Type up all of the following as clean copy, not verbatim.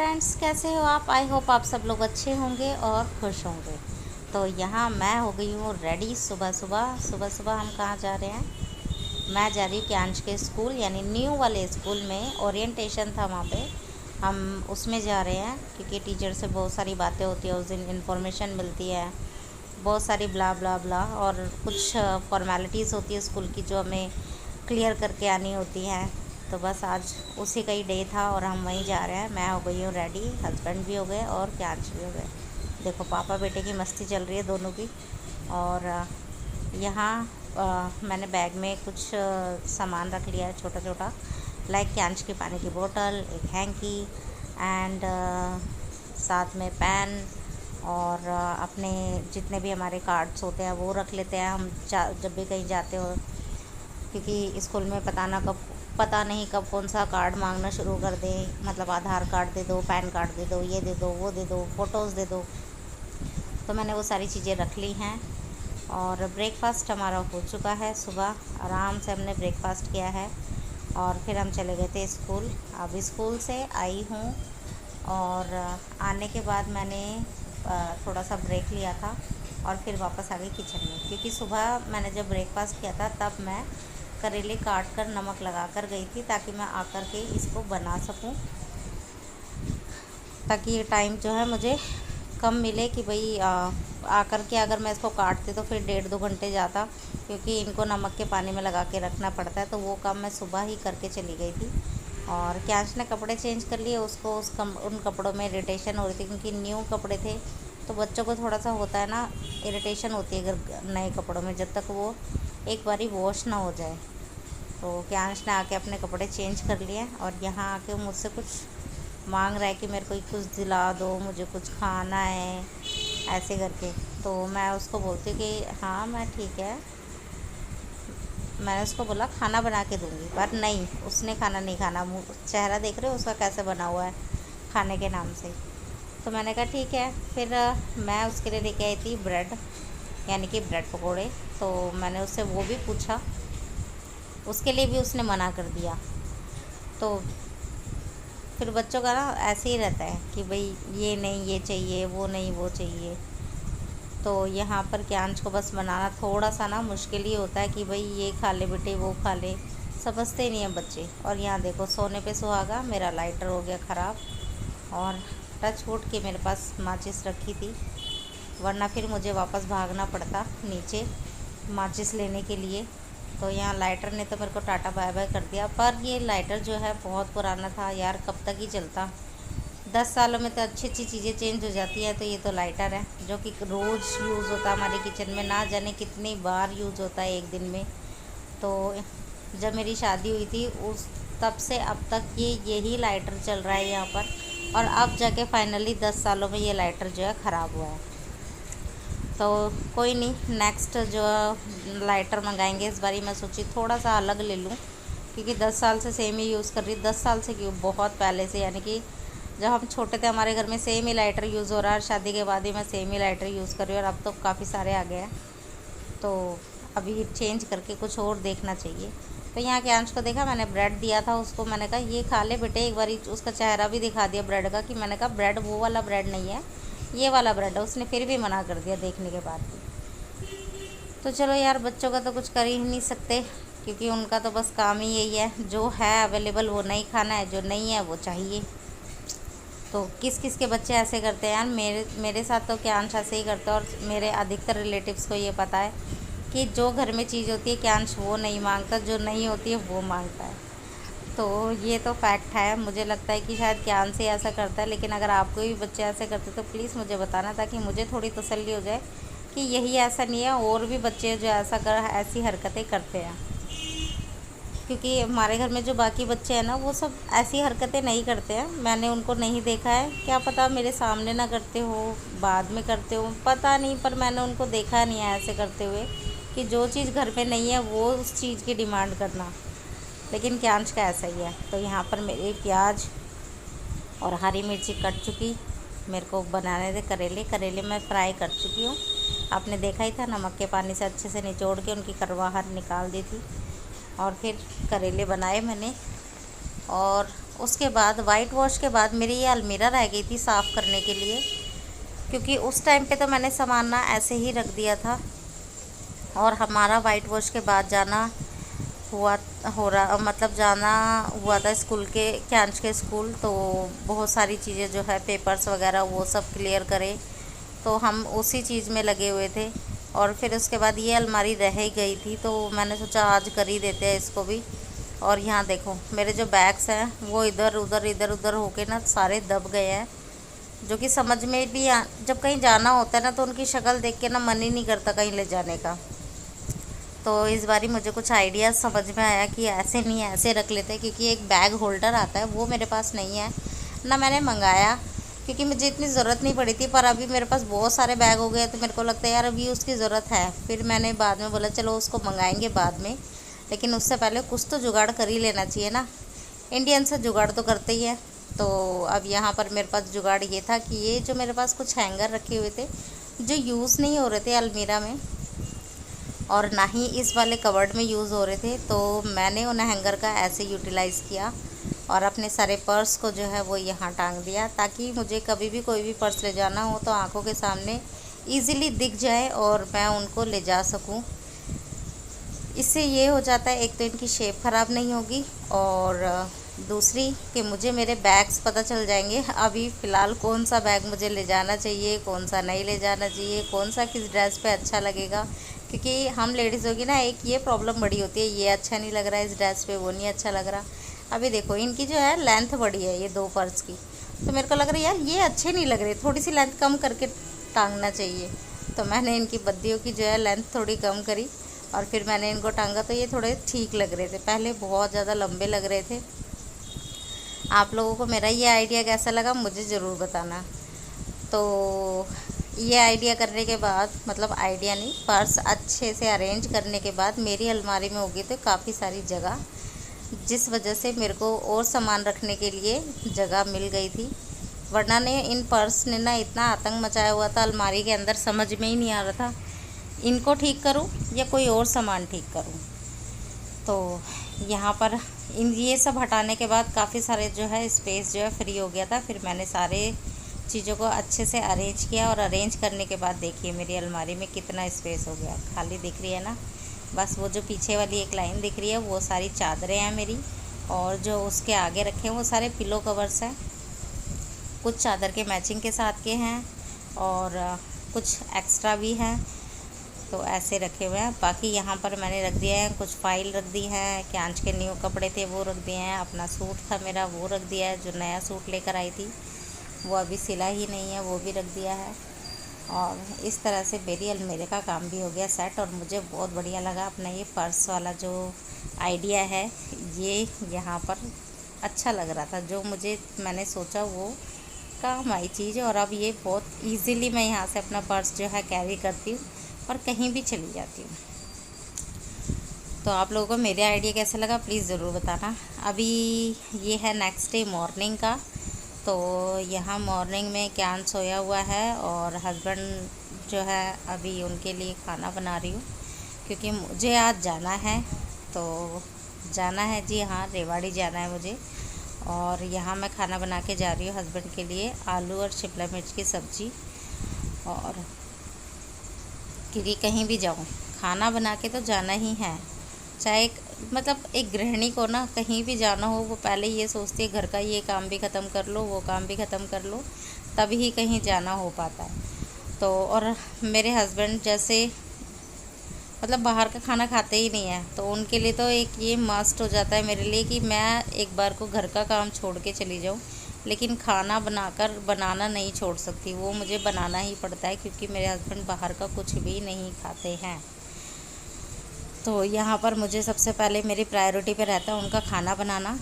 Friends, कैसे हो आप? आई होप आप सब लोग अच्छे होंगे और खुश होंगे। तो यहाँ मैं हो गई हूँ रेडी। सुबह सुबह हम कहाँ जा रहे हैं? मैं जा रही हूँ क्यांश के स्कूल, यानी न्यू वाले स्कूल में ओरिएंटेशन था वहाँ पे। हम उसमें जा रहे हैं क्योंकि टीचर से बहुत सारी बातें होती है, उस दिन इन्फॉर्मेशन मिलती है, बहुत सारी ब्ला ब्ला ब्ला, और कुछ फॉर्मेलिटीज़ होती है स्कूल की जो हमें क्लियर करके आनी होती हैं। तो बस आज उसी का ही डे था और हम वहीं जा रहे हैं। मैं हो गई हूँ रेडी, हस्बैंड भी हो गए और क्यांश भी हो गए। देखो पापा बेटे की मस्ती चल रही है दोनों की। और यहाँ मैंने बैग में कुछ सामान रख लिया है छोटा छोटा, लाइक क्यांश की पानी की बोतल, एक हैंकी एंड साथ में पेन, और अपने जितने भी हमारे कार्ड्स होते हैं वो रख लेते हैं हम जब भी कहीं जाते हो, क्योंकि स्कूल में पता नहीं कब कौन सा कार्ड मांगना शुरू कर दे। मतलब आधार कार्ड दे दो, पैन कार्ड दे दो, ये दे दो, वो दे दो, फ़ोटोज़ दे दो। तो मैंने वो सारी चीज़ें रख ली हैं। और ब्रेकफास्ट हमारा हो चुका है। सुबह आराम से हमने ब्रेकफास्ट किया है और फिर हम चले गए थे स्कूल। अब स्कूल से आई हूँ और आने के बाद मैंने थोड़ा सा ब्रेक लिया था और फिर वापस आ गई किचन में, क्योंकि सुबह मैंने जब ब्रेकफास्ट किया था तब मैं करेले काट कर नमक लगा कर गई थी, ताकि मैं आकर के इसको बना सकूं, ताकि ये टाइम जो है मुझे कम मिले कि भाई आकर के अगर मैं इसको काटती तो फिर 1.5-2 घंटे जाता, क्योंकि इनको नमक के पानी में लगा के रखना पड़ता है। तो वो काम मैं सुबह ही करके चली गई थी। और क्यांश ने कपड़े चेंज कर लिए, उसको उन कपड़ों में इरिटेशन हो रही थी, क्योंकि न्यू कपड़े थे। तो बच्चों को थोड़ा सा होता है ना, इरिटेशन होती है अगर नए कपड़ों में, जब तक वो एक बारी वॉश ना हो जाए। तो क्यांश ने आके अपने कपड़े चेंज कर लिए और यहाँ आके मुझसे कुछ मांग रहा है कि मेरे को कुछ दिला दो, मुझे कुछ खाना है, ऐसे करके। तो मैं उसको बोलती हूँ कि हाँ मैं ठीक है। मैंने उसको बोला खाना बना के दूँगी, पर नहीं, उसने खाना नहीं खाना। चेहरा देख रहे हो उसका कैसे बना हुआ है खाने के नाम से। तो मैंने कहा ठीक है। फिर मैं उसके लिए लेके आई थी ब्रेड, यानी कि ब्रेड पकोड़े। तो मैंने उससे वो भी पूछा, उसके लिए भी उसने मना कर दिया। तो फिर बच्चों का ना ऐसे ही रहता है कि भाई ये नहीं ये चाहिए, वो नहीं वो चाहिए। तो यहाँ पर क्यांश को बस बनाना थोड़ा सा ना मुश्किल ही होता है कि भाई ये खा ले बेटे, वो खा ले, समझते नहीं हैं बच्चे। और यहाँ देखो सोने पे सुहागा, मेरा लाइटर हो गया ख़राब। और टच वुड के मेरे पास माचिस रखी थी, वरना फिर मुझे वापस भागना पड़ता नीचे माचिस लेने के लिए। तो यहाँ लाइटर ने तो मेरे को टाटा बाय बाय कर दिया। पर ये लाइटर जो है बहुत पुराना था यार, कब तक ही चलता। 10 सालों में तो अच्छी अच्छी चीज़ें चेंज हो जाती हैं। तो ये तो लाइटर है जो कि रोज़ यूज़ होता है हमारे किचन में, ना जाने कितनी बार यूज़ होता है एक दिन में। तो जब मेरी शादी हुई थी उस तब से अब तक यही लाइटर चल रहा है यहाँ पर। और अब जाके फाइनली 10 सालों में ये लाइटर जो है ख़राब हुआ है। तो कोई नहीं, नेक्स्ट जो लाइटर मंगाएंगे इस बारी। मैं सोची थोड़ा सा अलग ले लूँ, क्योंकि 10 साल से सेम ही यूज़ कर रही। 10 साल से क्यों, बहुत पहले से, यानी कि जब हम छोटे थे हमारे घर में सेम ही लाइटर यूज़ हो रहा है, और शादी के बाद ही मैं सेम ही लाइटर यूज़ कर रही हूँ। और अब तो काफ़ी सारे आ गए हैं, तो अभी चेंज करके कुछ और देखना चाहिए। तो यहाँ के अंश को देखा, मैंने ब्रेड दिया था उसको, मैंने कहा ये खा ले बेटे एक बारी। उसका चेहरा भी दिखा दिया ब्रेड का, कि मैंने कहा ब्रेड वो वाला ब्रेड नहीं है, ये वाला ब्रेड है। उसने फिर भी मना कर दिया देखने के बाद भी। तो चलो यार, बच्चों का तो कुछ कर ही नहीं सकते, क्योंकि उनका तो बस काम ही यही है, जो है अवेलेबल वो नहीं खाना है, जो नहीं है वो चाहिए। तो किस किस के बच्चे ऐसे करते हैं यार। मेरे साथ तो क्यांश ऐसे ही करता है, और मेरे अधिकतर रिलेटिव्स को ये पता है कि जो घर में चीज़ होती है क्यांश वो नहीं मांगता, जो नहीं होती है वो मांगता है। तो ये तो फैक्ट है। मुझे लगता है कि शायद क्यांश ही ऐसा करता है, लेकिन अगर आपको भी बच्चे ऐसे करते तो प्लीज़ मुझे बताना, ताकि मुझे थोड़ी तसल्ली हो जाए कि यही ऐसा नहीं है, और भी बच्चे जो ऐसी हरकतें करते हैं। क्योंकि हमारे घर में जो बाकी बच्चे हैं ना, वो सब ऐसी हरकतें नहीं करते हैं। मैंने उनको नहीं देखा है, क्या पता मेरे सामने ना करते हो, बाद में करते हो, पता नहीं, पर मैंने उनको देखा नहीं है ऐसे करते हुए, कि जो चीज़ घर पे नहीं है वो उस चीज़ की डिमांड करना। लेकिन क्यांश का ऐसा ही है। तो यहाँ पर मेरे प्याज और हरी मिर्ची कट चुकी, मेरे को बनाने थे करेले मैं फ्राई कर चुकी हूँ। आपने देखा ही था, नमक के पानी से अच्छे से निचोड़ के उनकी कड़वाहट निकाल दी थी, और फिर करेले बनाए मैंने। और उसके बाद वाइट वॉश के बाद मेरी ये अलमीरा रह गई थी साफ़ करने के लिए, क्योंकि उस टाइम पे तो मैंने सामान ना ऐसे ही रख दिया था और हमारा वाइट वॉश के बाद जाना हुआ हो रहा मतलब जाना हुआ था स्कूल के कैंच के स्कूल। तो बहुत सारी चीज़ें जो है पेपर्स वगैरह वो सब क्लियर करें, तो हम उसी चीज़ में लगे हुए थे। और फिर उसके बाद ये अलमारी रह ही गई थी, तो मैंने सोचा आज कर ही देते हैं इसको भी। और यहाँ देखो मेरे जो बैग्स हैं वो इधर उधर होके ना सारे दब गए हैं, जो कि समझ में भी जब कहीं जाना होता है ना तो उनकी शक्ल देख के ना मन ही नहीं करता कहीं ले जाने का। तो इस बारी मुझे कुछ आइडियाज़ समझ में आया कि ऐसे नहीं ऐसे रख लेते, क्योंकि एक बैग होल्डर आता है वो मेरे पास नहीं है ना, मैंने मंगाया क्योंकि मुझे इतनी ज़रूरत नहीं पड़ी थी। पर अभी मेरे पास बहुत सारे बैग हो गए तो मेरे को लगता है यार अभी उसकी ज़रूरत है। फिर मैंने बाद में बोला चलो उसको मंगाएंगे बाद में, लेकिन उससे पहले कुछ तो जुगाड़ कर ही लेना चाहिए ना, इंडियन से जुगाड़ तो करते ही है। तो अब यहाँ पर मेरे पास जुगाड़ ये था कि ये जो मेरे पास कुछ हैंगर रखे हुए थे जो यूज़ नहीं हो रहे थे अलमीरा में और ना ही इस वाले कवर्ड में यूज़ हो रहे थे, तो मैंने उन हैंगर का ऐसे यूटिलाइज़ किया और अपने सारे पर्स को जो है वो यहाँ टांग दिया, ताकि मुझे कभी भी कोई भी पर्स ले जाना हो तो आंखों के सामने इजीली दिख जाए और मैं उनको ले जा सकूं। इससे ये हो जाता है, एक तो इनकी शेप ख़राब नहीं होगी और दूसरी कि मुझे मेरे बैग्स पता चल जाएंगे अभी फ़िलहाल कौन सा बैग मुझे ले जाना चाहिए, कौन सा नहीं ले जाना चाहिए, कौन सा किस ड्रेस पे अच्छा लगेगा। क्योंकि हम लेडीज़ों की ना एक ये प्रॉब्लम बड़ी होती है, ये अच्छा नहीं लग रहा है इस ड्रेस पे, वो नहीं अच्छा लग रहा। अभी देखो इनकी जो है लेंथ बड़ी है ये 2 पर्स की, तो मेरे को लग रहा है यार ये अच्छे नहीं लग रहे, थोड़ी सी लेंथ कम करके टांगना चाहिए। तो मैंने इनकी बद्दियों की जो है लेंथ थोड़ी कम करी और फिर मैंने इनको टांगा, तो ये थोड़े ठीक लग रहे थे। पहले बहुत ज़्यादा लंबे लग रहे थे। आप लोगों को मेरा ये आइडिया कैसा लगा मुझे ज़रूर बताना। तो ये आइडिया करने के बाद, मतलब आइडिया नहीं, पर्स अच्छे से अरेंज करने के बाद मेरी अलमारी में होगी तो काफ़ी सारी जगह, जिस वजह से मेरे को और सामान रखने के लिए जगह मिल गई थी। वरना ने इन पर्स ने ना इतना आतंक मचाया हुआ था अलमारी के अंदर, समझ में ही नहीं आ रहा था इनको ठीक करूं या कोई और सामान ठीक करूं। तो यहाँ पर ये सब हटाने के बाद काफ़ी सारे जो है स्पेस जो है फ्री हो गया था। फिर मैंने सारे चीज़ों को अच्छे से अरेंज किया और अरेंज करने के बाद देखिए मेरी अलमारी में कितना स्पेस हो गया, खाली दिख रही है ना। बस वो जो पीछे वाली एक लाइन दिख रही है वो सारी चादरें हैं मेरी, और जो उसके आगे रखे हैं वो सारे पिलो कवर्स हैं। कुछ चादर के मैचिंग के साथ के हैं और कुछ एक्स्ट्रा भी हैं, तो ऐसे रखे हुए हैं। बाकी यहाँ पर मैंने रख दिया है, कुछ फाइल रख दी है, कैंच के न्यू कपड़े थे वो रख दिए हैं, अपना सूट था मेरा वो रख दिया है, जो नया सूट लेकर आई थी वो अभी सिला ही नहीं है वो भी रख दिया है। और इस तरह से मेरी अलमीरे का काम भी हो गया सेट। और मुझे बहुत बढ़िया लगा अपना ये पर्स वाला जो आइडिया है, ये यहाँ पर अच्छा लग रहा था, जो मैंने सोचा वो काम आई चीज़। और अब ये बहुत इजीली मैं यहाँ से अपना पर्स जो है कैरी करती हूँ और कहीं भी चली जाती हूँ। तो आप लोगों को मेरे आइडिया कैसा लगा प्लीज़ ज़रूर बताना। अभी ये है नेक्स्ट डे मॉर्निंग का, तो यहाँ मॉर्निंग में कैन सोया हुआ है और हस्बैंड जो है अभी उनके लिए खाना बना रही हूँ, क्योंकि मुझे आज जाना है। तो जाना है जी हाँ, रेवाड़ी जाना है मुझे। और यहाँ मैं खाना बना के जा रही हूँ हस्बैंड के लिए, आलू और शिमला मिर्च की सब्ज़ी। और क्योंकि कहीं भी जाऊँ खाना बना के तो जाना ही है, चाहे मतलब एक गृहिणी को ना कहीं भी जाना हो वो पहले ये सोचती है घर का ये काम भी ख़त्म कर लो वो काम भी ख़त्म कर लो, तभी ही कहीं जाना हो पाता है। तो और मेरे हस्बैंड जैसे मतलब बाहर का खाना खाते ही नहीं है, तो उनके लिए तो एक ये मस्ट हो जाता है मेरे लिए कि मैं एक बार को घर का काम छोड़ के चली जाऊँ, लेकिन खाना बनाना नहीं छोड़ सकती, वो मुझे बनाना ही पड़ता है, क्योंकि मेरे हस्बैंड बाहर का कुछ भी नहीं खाते हैं। तो यहाँ पर मुझे सबसे पहले मेरी प्रायोरिटी पे रहता है उनका खाना बनाना,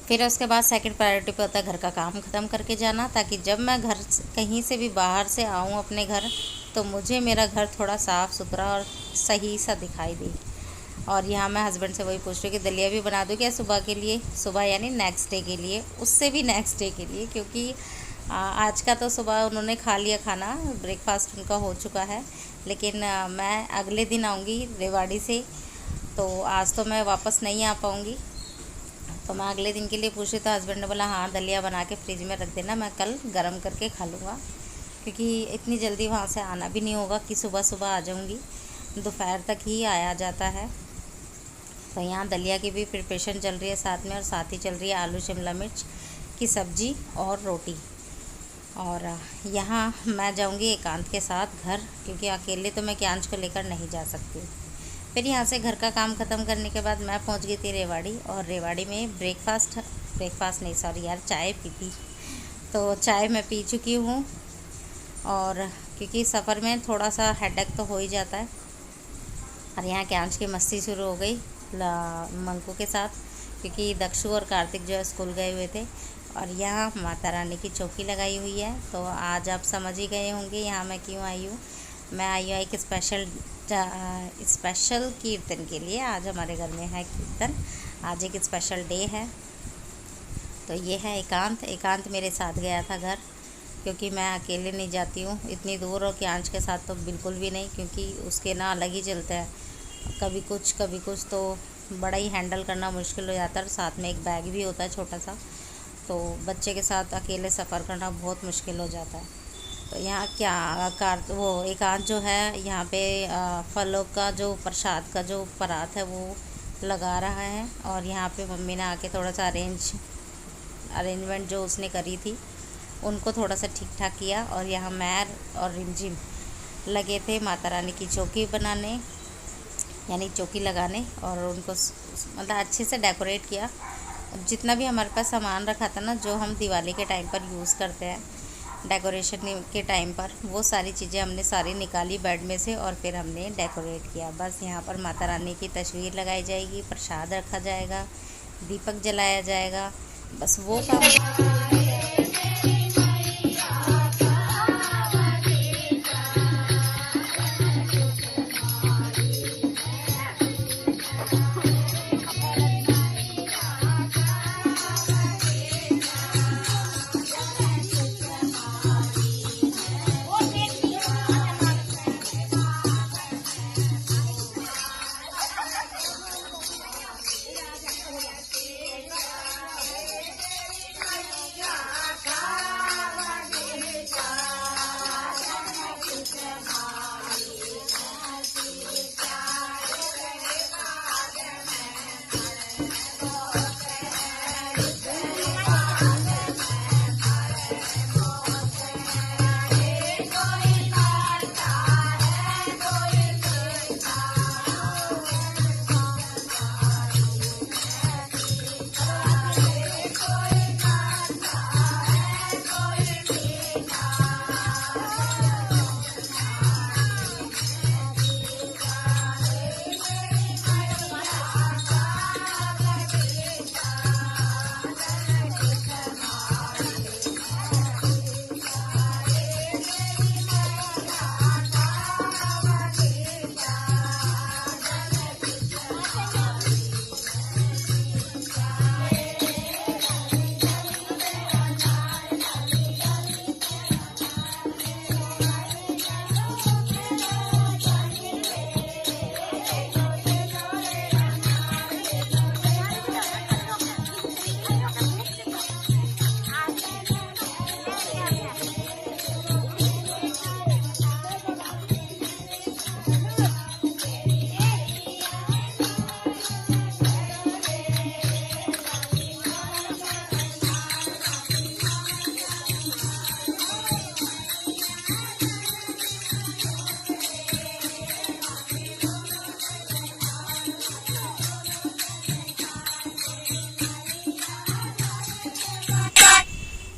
फिर उसके बाद सेकंड प्रायोरिटी पे होता है घर का काम ख़त्म करके जाना, ताकि जब मैं घर कहीं से भी बाहर से आऊँ अपने घर तो मुझे मेरा घर थोड़ा साफ़ सुथरा और सही सा दिखाई दे। और यहाँ मैं हस्बैंड से वही पूछ रही हूँ कि दलिया भी बना दूँ क्या सुबह के लिए, सुबह यानी नेक्स्ट डे के लिए, उससे भी नेक्स्ट डे के लिए, क्योंकि आज का तो सुबह उन्होंने खा लिया खाना, ब्रेकफास्ट उनका हो चुका है। लेकिन मैं अगले दिन आऊँगी रेवाड़ी से, तो आज तो मैं वापस नहीं आ पाऊँगी। तो मैं अगले दिन के लिए पूछी तो हस्बैंड ने बोला हाँ दलिया बना के फ्रिज में रख देना, मैं कल गरम करके खा लूँगा, क्योंकि इतनी जल्दी वहाँ से आना भी नहीं होगा कि सुबह सुबह आ जाऊँगी, दोपहर तक ही आया जाता है। तो यहाँ दलिया की भी प्रिपरेशन चल रही है साथ में, और साथ ही चल रही है आलू शिमला मिर्च की सब्ज़ी और रोटी। और यहाँ मैं जाऊँगी एकांत के साथ घर, क्योंकि अकेले तो मैं क्यांश को लेकर नहीं जा सकती। फिर यहाँ से घर का काम ख़त्म करने के बाद मैं पहुँच गई थी रेवाड़ी, और रेवाड़ी में ब्रेकफास्ट नहीं सॉरी यार, चाय पी थी। तो चाय मैं पी चुकी हूँ, और क्योंकि सफ़र में थोड़ा सा हेडेक तो हो ही जाता है। और यहाँ क्यांश की मस्ती शुरू हो गई मंकू के साथ, क्योंकि दक्षु और कार्तिक जो है स्कूल गए हुए थे। और यहाँ माता रानी की चौकी लगाई हुई है। तो आज आप समझ ही गए होंगे यहाँ मैं क्यों आई हूँ। मैं आई हूँ एक स्पेशल कीर्तन के लिए। आज हमारे घर में है कीर्तन, आज एक स्पेशल डे है। तो ये है एकांत मेरे साथ गया था घर, क्योंकि मैं अकेले नहीं जाती हूँ इतनी दूर, और क्यांश के साथ तो बिल्कुल भी नहीं, क्योंकि उसके ना अलग ही चलता है, कभी कुछ तो बड़ा ही हैंडल करना मुश्किल हो जाता है। और साथ में एक बैग भी होता है छोटा सा, तो बच्चे के साथ अकेले सफ़र करना बहुत मुश्किल हो जाता है। तो यहाँ एकांत जो है यहाँ पे फलों का जो प्रसाद का जो परात है वो लगा रहा है। और यहाँ पे मम्मी ने आके थोड़ा सा अरेंजमेंट जो उसने करी थी उनको थोड़ा सा ठीक ठाक किया। और यहाँ मैर और रिमझिम लगे थे माता रानी की चौकी बनाने, यानी चौकी लगाने, और उनको मतलब अच्छे से डेकोरेट किया। जितना भी हमारे पास सामान रखा था ना, जो हम दिवाली के टाइम पर यूज़ करते हैं डेकोरेशन के टाइम पर, वो सारी चीज़ें हमने सारी निकाली बेड में से, और फिर हमने डेकोरेट किया। बस यहाँ पर माता रानी की तस्वीर लगाई जाएगी, प्रसाद रखा जाएगा, दीपक जलाया जाएगा, बस वो काम।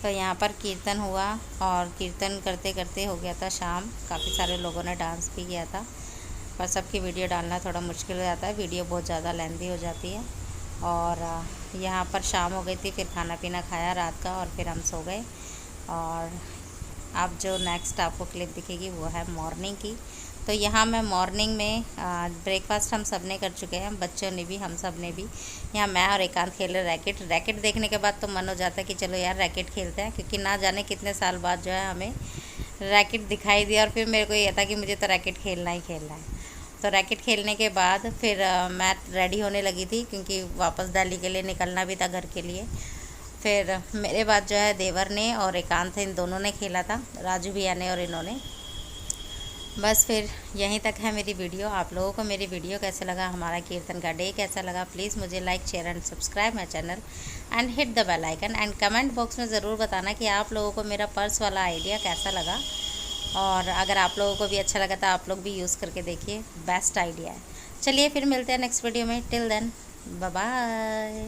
तो यहाँ पर कीर्तन हुआ, और कीर्तन करते करते हो गया था शाम। काफ़ी सारे लोगों ने डांस भी किया था, पर सबकी वीडियो डालना थोड़ा मुश्किल हो जाता है, वीडियो बहुत ज़्यादा लेंथी हो जाती है। और यहाँ पर शाम हो गई थी, फिर खाना पीना खाया रात का, और फिर हम सो गए। और अब जो नेक्स्ट आपको क्लिप दिखेगी वो है मॉर्निंग की। तो यहाँ मैं मॉर्निंग में ब्रेकफास्ट हम सब ने कर चुके हैं, बच्चों ने भी, हम सब ने भी। यहाँ मैं और एकांत खेल रहे रैकेट देखने के बाद तो मन हो जाता है कि चलो यार रैकेट खेलते हैं, क्योंकि ना जाने कितने साल बाद जो है हमें रैकेट दिखाई दिया, और फिर मेरे को ये था कि मुझे तो रैकेट खेलना ही खेलना है। तो रैकेट खेलने के बाद फिर मैं रेडी होने लगी थी, क्योंकि वापस दिल्ली के लिए निकलना भी था घर के लिए। फिर मेरे बाद जो है देवर ने और एकांत इन दोनों ने खेला था, राजू भैया ने और इन्होंने। बस फिर यहीं तक है मेरी वीडियो। आप लोगों को मेरी वीडियो कैसा लगा, हमारा कीर्तन का डे कैसा लगा, प्लीज़ मुझे like share and subscribe my channel and hit the bell icon. And comment box में ज़रूर बताना कि आप लोगों को मेरा पर्स वाला आइडिया कैसा लगा, और अगर आप लोगों को भी अच्छा लगा तो आप लोग भी यूज़ करके देखिए, बेस्ट आइडिया है। चलिए फिर मिलते हैं नेक्स्ट वीडियो में। Till then bye bye.